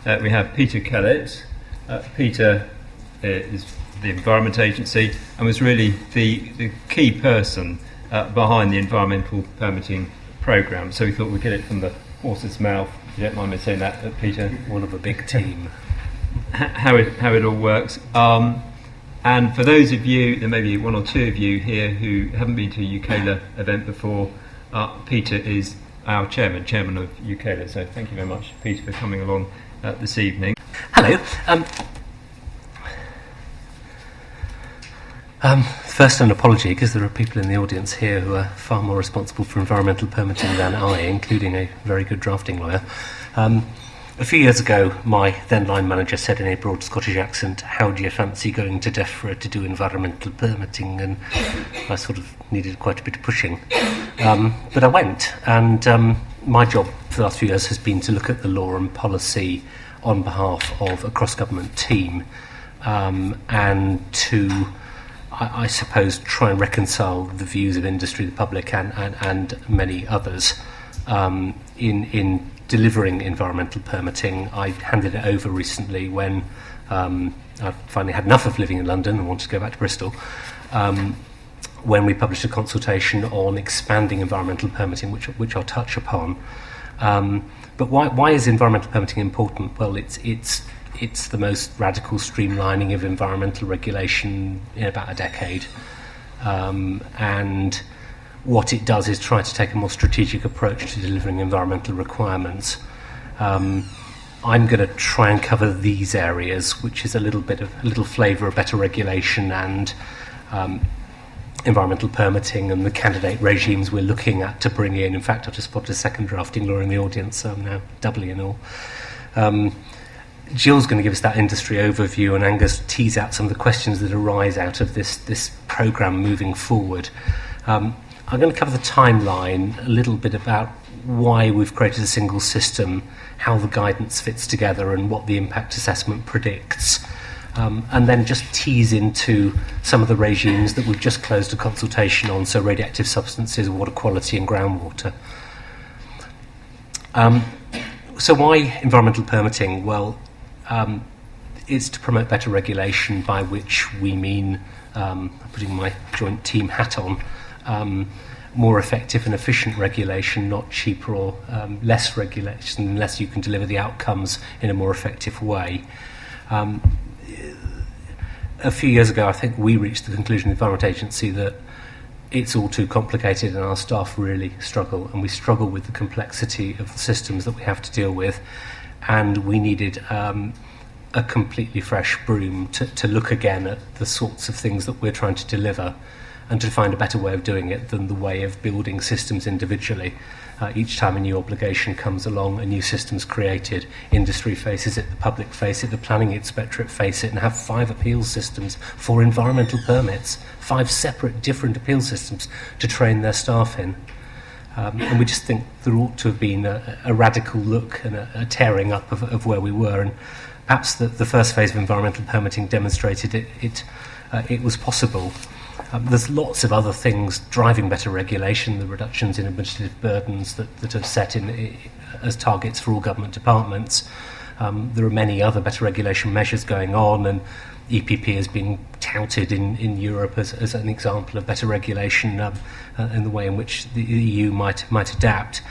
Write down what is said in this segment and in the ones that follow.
we have Peter Kellett. Peter is the Environment Agency and was really the key person behind the environmental permitting programme. So we thought we'd get it from the horse's mouth, if you don't mind me saying that, Peter. One of a big team. How it all works. And for those of you, there may be one or two of you here who haven't been to a UKELA event before, Peter is our chairman of UKELA. So thank you very much, Peter, for coming along this evening. Hello. First, an apology, because there are people in the audience here who are far more responsible for environmental permitting than I, including a very good drafting lawyer. A few years ago, my then line manager said in a broad Scottish accent, "How do you fancy going to DEFRA to do environmental permitting?" And I sort of needed quite a bit of pushing. But I went, and my job for the last few years has been to look at the law and policy on behalf of a cross-government team, and to, I suppose, try and reconcile the views of industry, the public, and many others in delivering environmental permitting. I handed it over recently when I finally had enough of living in London and wanted to go back to Bristol, when we published a consultation on expanding environmental permitting, which I'll touch upon. But why is environmental permitting important? Well, it's the most radical streamlining of environmental regulation in about a decade, and what it does is try to take a more strategic approach to delivering environmental requirements. I'm going to try and cover these areas, which is a little flavour of better regulation and environmental permitting and the candidate regimes we're looking at to bring in. In fact, I've just spotted a second drafting lawyer in the audience, so I'm now doubly in all. Gill's going to give us that industry overview, and Angus tease out some of the questions that arise out of this programme moving forward. I'm going to cover the timeline, a little bit about why we've created a single system, how the guidance fits together, and what the impact assessment predicts. And then just tease into some of the regimes that we've just closed a consultation on, so radioactive substances, water quality and groundwater. So why environmental permitting? Well, it's to promote better regulation, by which we mean, putting my joint team hat on, more effective and efficient regulation, not cheaper or less regulation, unless you can deliver the outcomes in a more effective way. A few years ago, I think we reached the conclusion in the Environment Agency that it's all too complicated and our staff really struggle, and we struggle with the complexity of the systems that we have to deal with, and we needed a completely fresh broom to look again at the sorts of things that we're trying to deliver, and to find a better way of doing it than the way of building systems individually. Each time a new obligation comes along, a new system's created, industry faces it, the public face it, the planning inspectorate face it, and have 5 appeal systems for environmental permits, 5 separate different appeal systems to train their staff in. And we just think there ought to have been a radical look and a tearing up of where we were, and perhaps the first phase of environmental permitting demonstrated it was possible. There's lots of other things driving better regulation, the reductions in administrative burdens that are set in as targets for all government departments. There are many other better regulation measures going on, and EPP has been touted in Europe as an example of better regulation in the way in which the EU might adapt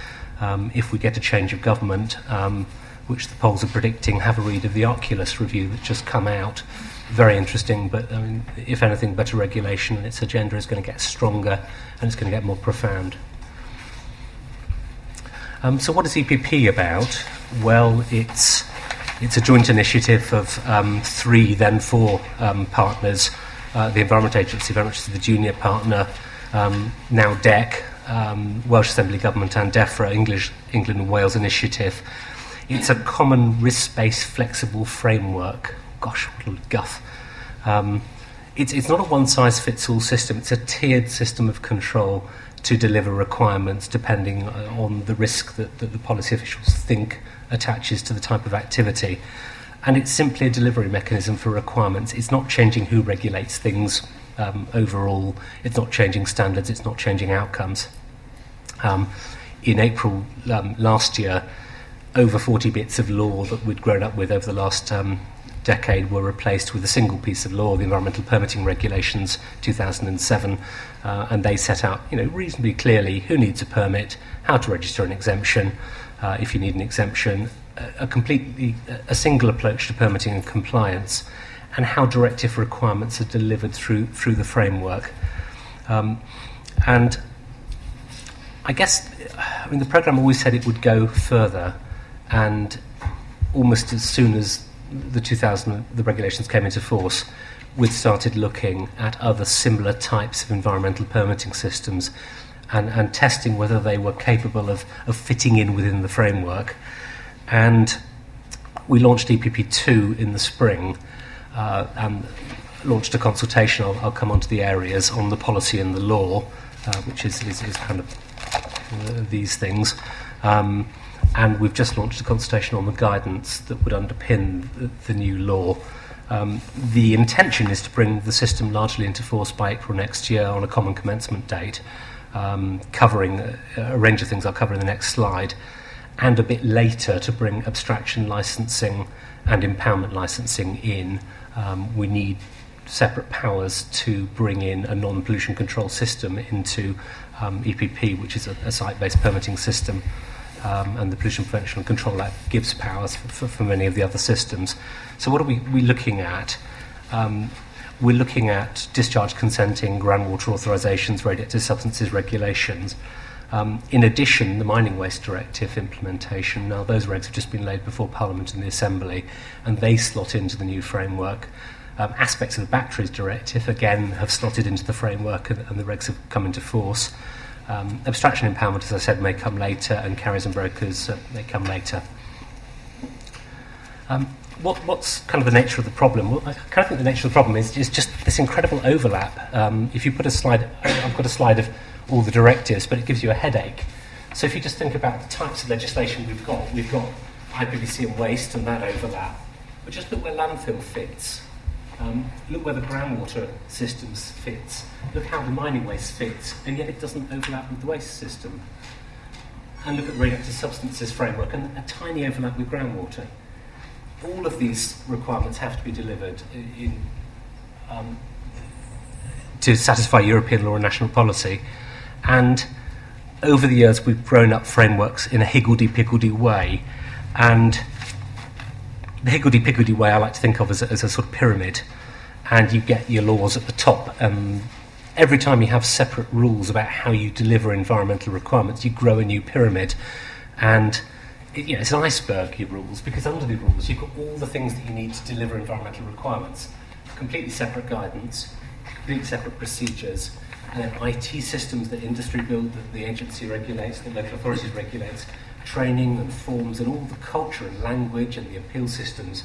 if we get a change of government, which the polls are predicting. Have a read of the Oculus review that's just come out. Very interesting, but I mean, if anything, better regulation and its agenda is going to get stronger and it's going to get more profound. So what is EPP about? Well, it's a joint initiative of 3, then 4 partners. The Environment Agency, very much the junior partner, now DEC, Welsh Assembly Government, and DEFRA, England and Wales Initiative. It's a common risk-based flexible framework. Gosh, what a guff. It's not a one-size-fits-all system. It's a tiered system of control to deliver requirements depending on the risk that the policy officials think attaches to the type of activity. And it's simply a delivery mechanism for requirements. It's not changing who regulates things overall. It's not changing standards. It's not changing outcomes. In April last year, over 40 bits of law that we'd grown up with over the last decade were replaced with a single piece of law, the Environmental Permitting Regulations 2007, and they set out, reasonably clearly who needs a permit, how to register an exemption, if you need an exemption, a single approach to permitting and compliance, and how directive requirements are delivered through the framework. And I guess, the programme always said it would go further, and almost as soon as the regulations came into force, we'd started looking at other similar types of environmental permitting systems and testing whether they were capable of fitting in within the framework. And we launched EPP2 in the spring and launched a consultation. I'll come on to the areas on the policy and the law, which is kind of these things. And we've just launched a consultation on the guidance that would underpin the new law. The intention is to bring the system largely into force by April next year on a common commencement date, covering a range of things I'll cover in the next slide, and a bit later to bring abstraction licensing and impoundment licensing in. We need separate powers to bring in a non-pollution control system into EPP, which is a site-based permitting system. And the Pollution Prevention and Control Act gives powers for many of the other systems. So what are we looking at? We're looking at discharge consenting, groundwater authorisations, radioactive substances regulations. In addition, the Mining Waste Directive implementation. Now, those regs have just been laid before Parliament and the Assembly, and they slot into the new framework. Aspects of the Batteries Directive, again, have slotted into the framework, and the regs have come into force. Abstraction impoundment, as I said, may come later, and carriers and brokers may come later. What's kind of the nature of the problem? Well, I kind of think the nature of the problem is just this incredible overlap. If you put a slide, I've got a slide of all the directives, but it gives you a headache. So if you just think about the types of legislation we've got IPVC and waste and that overlap. But just look where landfill fits. Look where the groundwater systems fits. Look how the mining waste fits, and yet it doesn't overlap with the waste system. And look at the radioactive substances framework and a tiny overlap with groundwater. All of these requirements have to be delivered to satisfy European law and national policy. And over the years, we've grown up frameworks in a higgledy-piggledy way. And the higgledy-piggledy way I like to think of as a sort of pyramid. And you get your laws at the top. Every time you have separate rules about how you deliver environmental requirements, you grow a new pyramid. And it's an iceberg, your rules, because under the rules, you've got all the things that you need to deliver environmental requirements. Completely separate guidance, completely separate procedures, and then IT systems that industry build, that the agency regulates, that local authorities regulates, training and forms, and all the culture and language and the appeal systems.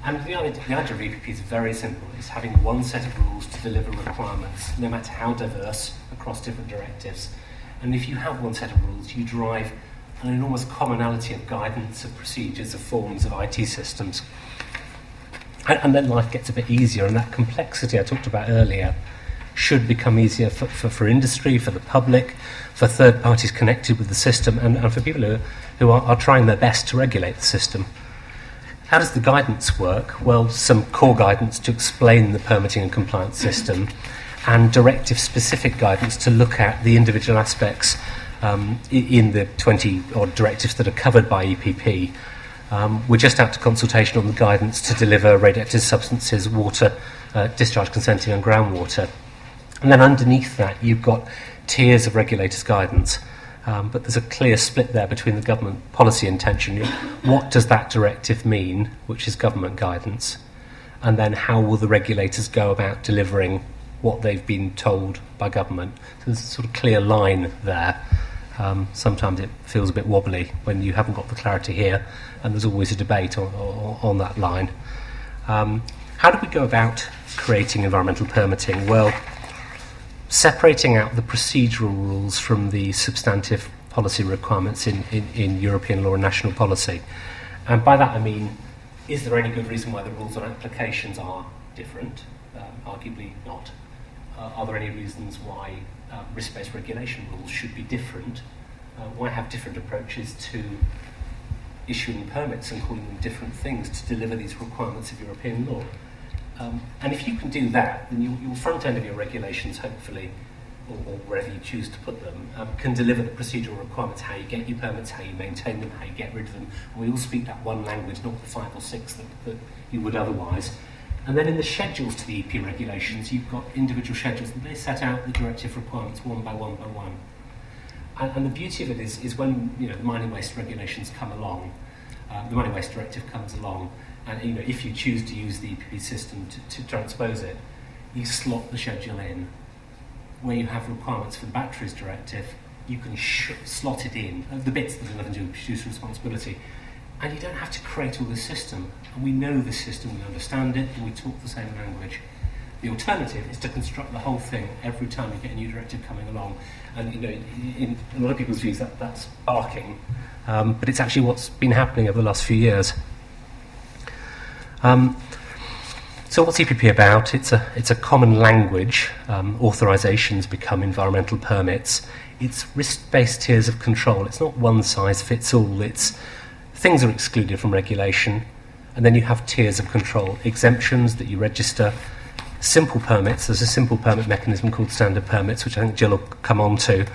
And the idea of EPP is very simple. It's having one set of rules to deliver requirements, no matter how diverse, across different directives. And if you have one set of rules, you drive an enormous commonality of guidance, of procedures, of forms, of IT systems. And then life gets a bit easier, and that complexity I talked about earlier should become easier for industry, for the public, for third parties connected with the system, and for people who are trying their best to regulate the system. How does the guidance work? Well, some core guidance to explain the permitting and compliance system, and directive-specific guidance to look at the individual aspects in the 20-odd directives that are covered by EPP. We're just out to consultation on the guidance to deliver radioactive substances, water, discharge consenting and groundwater. And then underneath that, you've got tiers of regulators' guidance. But there's a clear split there between the government policy intention. What does that directive mean, which is government guidance? And then how will the regulators go about delivering what they've been told by government? So there's a sort of clear line there. Sometimes it feels a bit wobbly when you haven't got the clarity here, and there's always a debate on that line. How do we go about creating environmental permitting? Well, separating out the procedural rules from the substantive policy requirements in European law and national policy. And by that I mean, is there any good reason why the rules on applications are different? Arguably not. Are there any reasons why risk-based regulation rules should be different? Why have different approaches to issuing permits and calling them different things to deliver these requirements of European law. And if you can do that, then your front end of your regulations, hopefully, or wherever you choose to put them, can deliver the procedural requirements, how you get your permits, how you maintain them, how you get rid of them. And we all speak that one language, not the 5 or 6 that you would otherwise. And then in the schedules to the EP regulations, you've got individual schedules, and they set out the directive requirements one by one by one. And the beauty of it is when the mining waste regulations come along, the mining waste directive comes along, and if you choose to use the EPP system to transpose it, you slot the schedule in. Where you have requirements for the batteries directive, you can slot it in, the bits that are nothing to do with producer responsibility, and you don't have to create all this system. And we know the system, we understand it, and we talk the same language. The alternative is to construct the whole thing every time you get a new directive coming along. And in a lot of people's views, that's barking, but it's actually what's been happening over the last few years. So what's EPP about? It's a common language. Authorisations become environmental permits. It's risk-based tiers of control. It's not one size fits all. It's things are excluded from regulation, and then you have tiers of control. Exemptions that you register. Simple permits. There's a simple permit mechanism called standard permits, which I think Gill will come on to,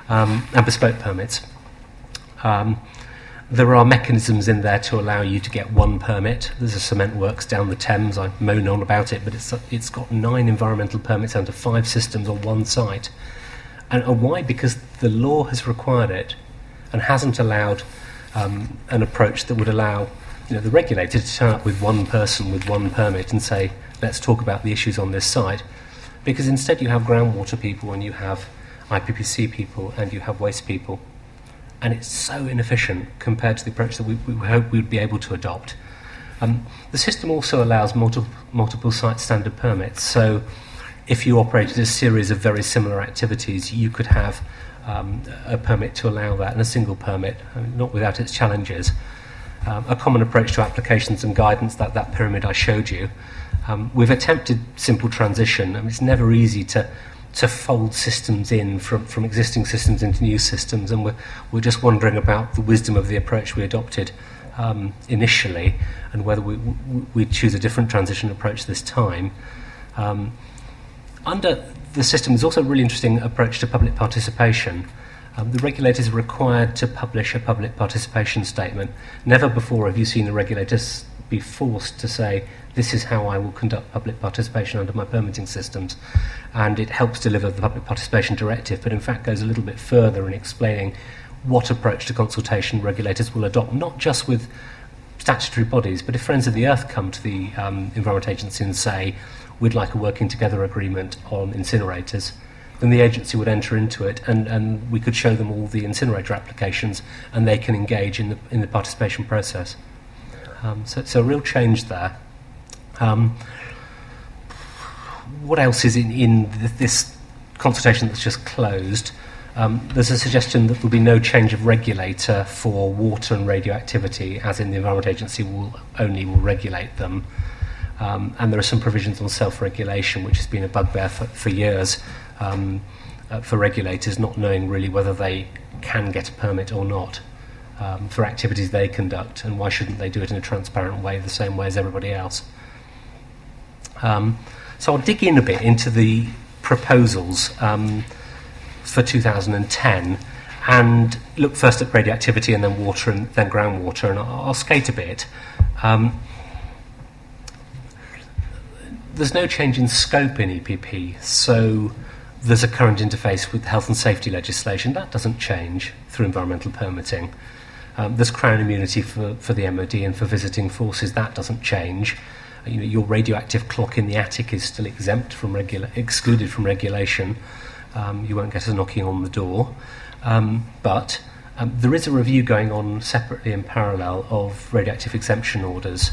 and bespoke permits. There are mechanisms in there to allow you to get one permit. There's a cement works down the Thames. I moan on about it, but it's got 9 environmental permits under 5 systems on one site. And why? Because the law has required it and hasn't allowed an approach that would allow the regulator to turn up with one person with one permit and say, let's talk about the issues on this site. Because instead you have groundwater people and you have IPPC people and you have waste people. And it's so inefficient compared to the approach that we hope we would be able to adopt. The system also allows multiple site standard permits. So if you operated a series of very similar activities, you could have a permit to allow that, and a single permit, not without its challenges. A common approach to applications and guidance, that pyramid I showed you. We've attempted simple transition. It's never easy to fold systems in from existing systems into new systems, and we're just wondering about the wisdom of the approach we adopted initially, and whether we choose a different transition approach this time. Under the system, there's also a really interesting approach to public participation. The regulators are required to publish a public participation statement. Never before have you seen the regulators be forced to say, this is how I will conduct public participation under my permitting systems. And it helps deliver the public participation directive, but in fact goes a little bit further in explaining what approach to consultation regulators will adopt, not just with statutory bodies, but if Friends of the Earth come to the Environment Agency and say, we'd like a working together agreement on incinerators, then the agency would enter into it, and we could show them all the incinerator applications, and they can engage in the participation process. So a real change there. What else is in this consultation that's just closed? There's a suggestion that there'll be no change of regulator for water and radioactivity, as in the Environment Agency will regulate them. And there are some provisions on self-regulation, which has been a bugbear for years for regulators, not knowing really whether they can get a permit or not for activities they conduct, and why shouldn't they do it in a transparent way, the same way as everybody else. So I'll dig in a bit into the proposals for 2010 and look first at radioactivity and then water and then groundwater, and I'll skate a bit. There's no change in scope in EPP, so there's a current interface with health and safety legislation. That doesn't change through environmental permitting. There's Crown immunity for the MOD and for visiting forces. That doesn't change. Your radioactive clock in the attic is still excluded from regulation. You won't get us knocking on the door. But there is a review going on separately in parallel of radioactive exemption orders,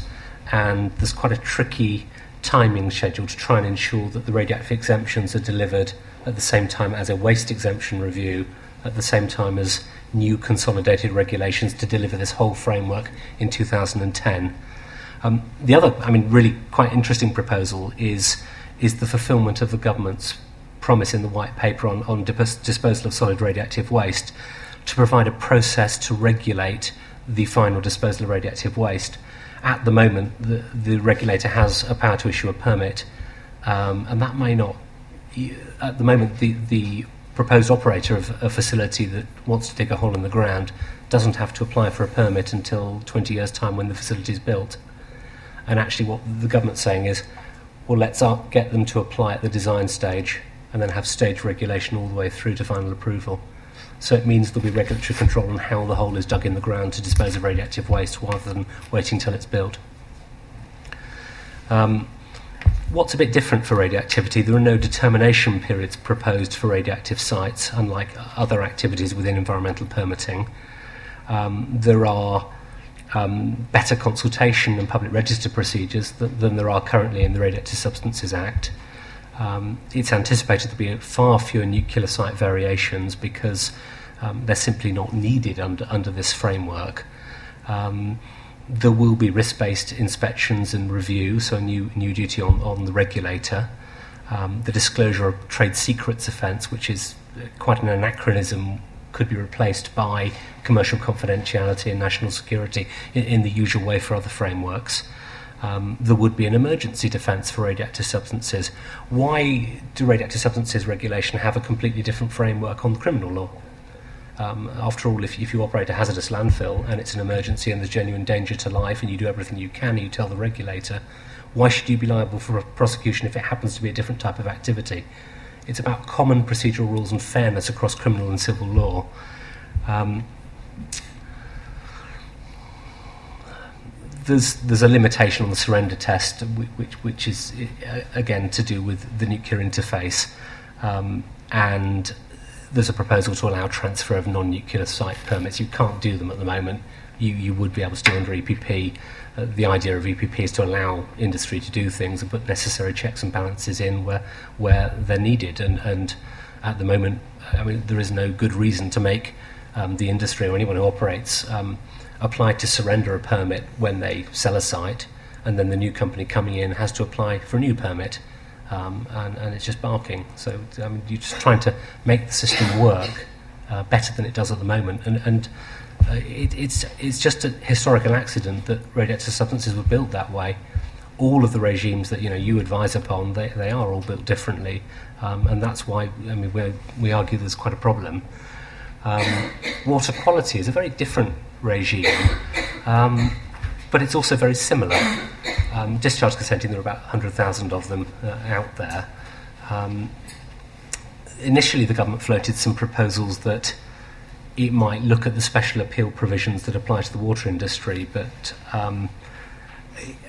and there's quite a tricky timing schedule to try and ensure that the radioactive exemptions are delivered at the same time as a waste exemption review, at the same time as new consolidated regulations to deliver this whole framework in 2010. The other, really quite interesting proposal is the fulfilment of the government's promise in the white paper on disposal of solid radioactive waste to provide a process to regulate the final disposal of radioactive waste. At the moment, the regulator has a power to issue a permit, and that may not. At the moment, the proposed operator of a facility that wants to dig a hole in the ground doesn't have to apply for a permit until 20 years' time when the facility is built. And actually what the government's saying is, well, let's get them to apply at the design stage and then have stage regulation all the way through to final approval. So it means there'll be regulatory control on how the hole is dug in the ground to dispose of radioactive waste rather than waiting till it's built. What's a bit different for radioactivity, there are no determination periods proposed for radioactive sites, unlike other activities within environmental permitting. There are better consultation and public register procedures than there are currently in the Radioactive Substances Act. It's anticipated to be far fewer nuclear site variations because they're simply not needed under this framework. There will be risk-based inspections and review, so a new duty on the regulator. The disclosure of trade secrets offence, which is quite an anachronism, could be replaced by commercial confidentiality and national security in the usual way for other frameworks. There would be an emergency defence for radioactive substances. Why do radioactive substances regulation have a completely different framework on the criminal law? After all, if you operate a hazardous landfill and it's an emergency and there's genuine danger to life and you do everything you can and you tell the regulator, why should you be liable for a prosecution if it happens to be a different type of activity? It's about common procedural rules and fairness across criminal and civil law. There's a limitation on the surrender test, which is again to do with the nuclear interface, and there's a proposal to allow transfer of non-nuclear site permits. You can't do them at the moment. You would be able to do under EPP. The idea of EPP is to allow industry to do things and put necessary checks and balances in where they're needed. And at the moment, I mean, there is no good reason to make the industry or anyone who operates apply to surrender a permit when they sell a site, and then the new company coming in has to apply for a new permit, and it's just barking. So I mean, you're just trying to make the system work better than it does at the moment, and it's just a historical accident that radioactive substances were built that way. All of the regimes that you advise upon, they are all built differently, and that's why we argue there's quite a problem. Water quality is a very different regime, but it's also very similar. Discharge consenting, there are about 100,000 of them out there. Initially, the government floated some proposals that it might look at the special appeal provisions that apply to the water industry, but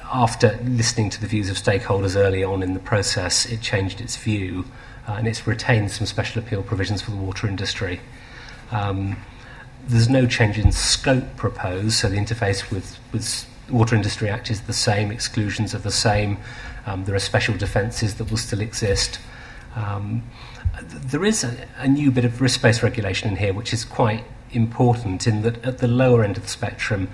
after listening to the views of stakeholders early on in the process, it changed its view, and it's retained some special appeal provisions for the water industry. There's no change in scope proposed, so the interface with Water Industry Act is the same, exclusions are the same, there are special defences that will still exist. There is a new bit of risk-based regulation in here which is quite important, in that at the lower end of the spectrum,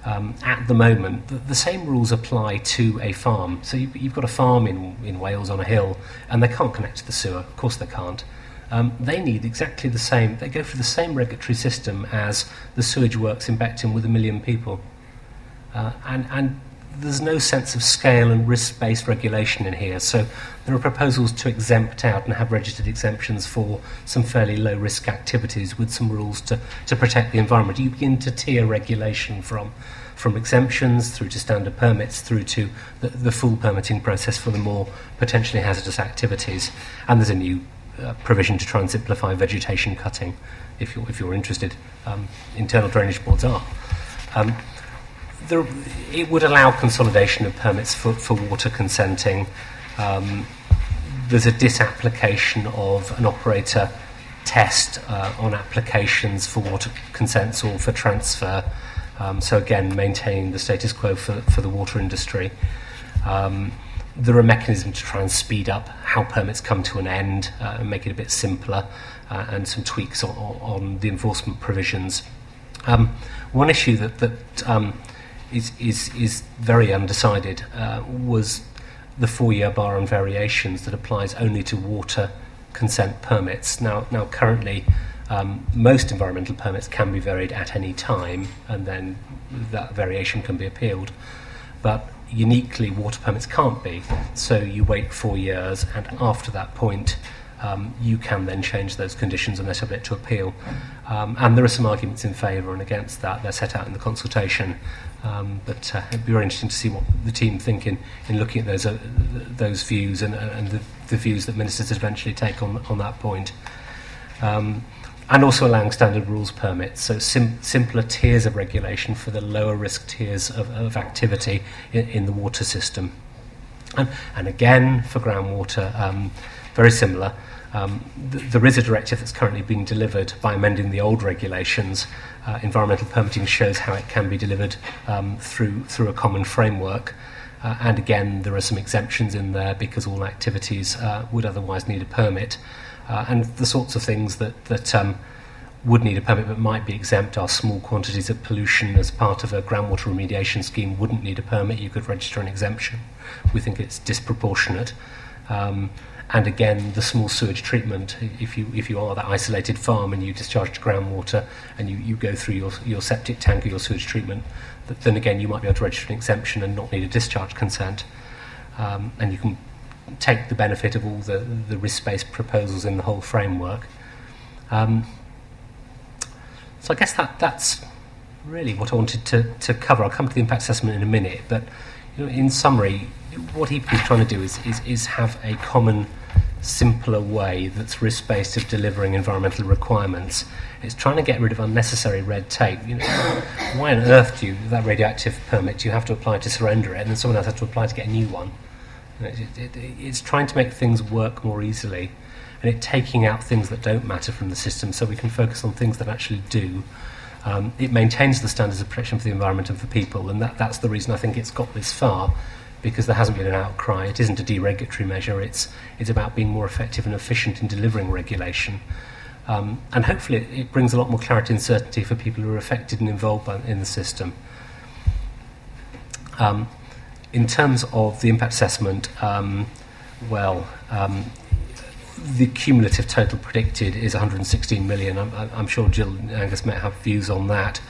at the moment, the same rules apply to a farm. So you've got a farm in Wales on a hill, and they can't connect to the sewer. Of course they can't. They need exactly the same, they go through the same regulatory system as the sewage works in Beckton with 1 million people. And there's no sense of scale and risk-based regulation in here. So there are proposals to exempt out and have registered exemptions for some fairly low-risk activities with some rules to protect the environment. You begin to tier regulation from exemptions through to standard permits through to the full permitting process for the more potentially hazardous activities. And there's a new provision to try and simplify vegetation cutting, if you're interested. Internal drainage boards are. It would allow consolidation of permits for water consenting. There's a disapplication of an operator test on applications for water consents or for transfer. So again, maintaining the status quo for the water industry. There are mechanisms to try and speed up how permits come to an end and make it a bit simpler, and some tweaks on the enforcement provisions. One issue that is very undecided was the 4-year bar on variations that applies only to water consent permits. Now currently, Most environmental permits can be varied at any time, and then that variation can be appealed. But uniquely, water permits can't be. So you wait 4 years, and after that point, you can then change those conditions and they're subject to appeal. And there are some arguments in favour and against that. They're set out in the consultation. But it'd be very interesting to see what the team think in looking at those views and the views that ministers eventually take on that point. And also allowing standard rules permits, so simpler tiers of regulation for the lower risk tiers of activity in the water system. And again, for groundwater, very similar. There is a directive that's currently being delivered by amending the old regulations. Environmental permitting shows how it can be delivered through a common framework. And again, there are some exemptions in there because all activities would otherwise need a permit. And the sorts of things that would need a permit but might be exempt are small quantities of pollution as part of a groundwater remediation scheme wouldn't need a permit. You could register an exemption. We think it's disproportionate. And again, the small sewage treatment, if you are that isolated farm and you discharge groundwater and you go through your septic tank or your sewage treatment, then again you might be able to register an exemption and not need a discharge consent. And you can take the benefit of all the risk-based proposals in the whole framework. So I guess that's really what I wanted to cover. I'll come to the impact assessment in a minute, but in summary, what EPP is trying to do is have a common, simpler way that's risk-based of delivering environmental requirements. It's trying to get rid of unnecessary red tape. Why on earth that radioactive permit, you have to apply to surrender it, and then someone else has to apply to get a new one? It's trying to make things work more easily, and it's taking out things that don't matter from the system so we can focus on things that actually do. It maintains the standards of protection for the environment and for people, and that's the reason I think it's got this far, because there hasn't been an outcry. It isn't a deregulatory measure. It's about being more effective and efficient in delivering regulation. And hopefully it brings a lot more clarity and certainty for people who are affected and involved in the system. In terms of the impact assessment, the cumulative total predicted is 116 million. I'm sure Gill and Angus may have views on that.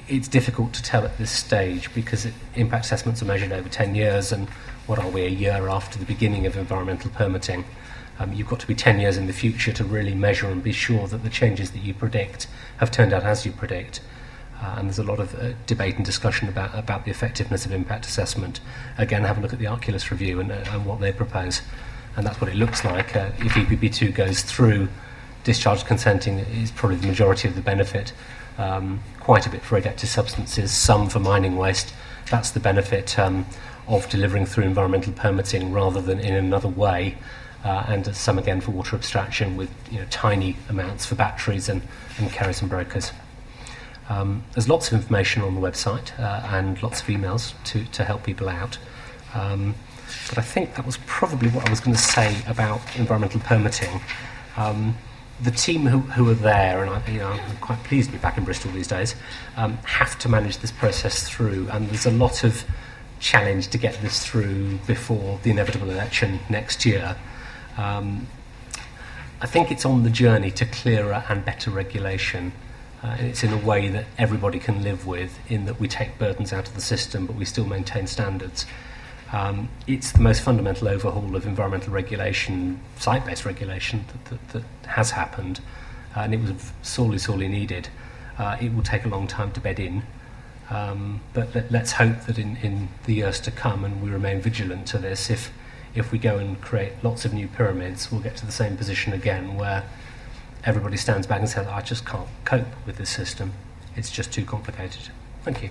It's difficult to tell at this stage because impact assessments are measured over 10 years, and what are we, a year after the beginning of environmental permitting? You've got to be 10 years in the future to really measure and be sure that the changes that you predict have turned out as you predict. And there's a lot of debate and discussion about the effectiveness of impact assessment. Again, have a look at the Oculus review and what they propose. And that's what it looks like. If EPP2 goes through, discharge consenting is probably the majority of the benefit. Quite a bit for radioactive substances, some for mining waste. That's the benefit of delivering through environmental permitting rather than in another way. And some again for water abstraction with tiny amounts for batteries and carriers and brokers. There's lots of information on the website and lots of emails to help people out. But I think that was probably what I was going to say about environmental permitting. The team who are there, and I'm quite pleased to be back in Bristol these days, have to manage this process through, and there's a lot of challenge to get this through before the inevitable election next year. I think it's on the journey to clearer and better regulation. And it's in a way that everybody can live with, in that we take burdens out of the system but we still maintain standards. It's the most fundamental overhaul of environmental regulation, site-based regulation that has happened, and it was sorely needed. It will take a long time to bed in, but let's hope that in the years to come, and we remain vigilant to this, if we go and create lots of new pyramids, we'll get to the same position again where everybody stands back and says, I just can't cope with this system. It's just too complicated. Thank you.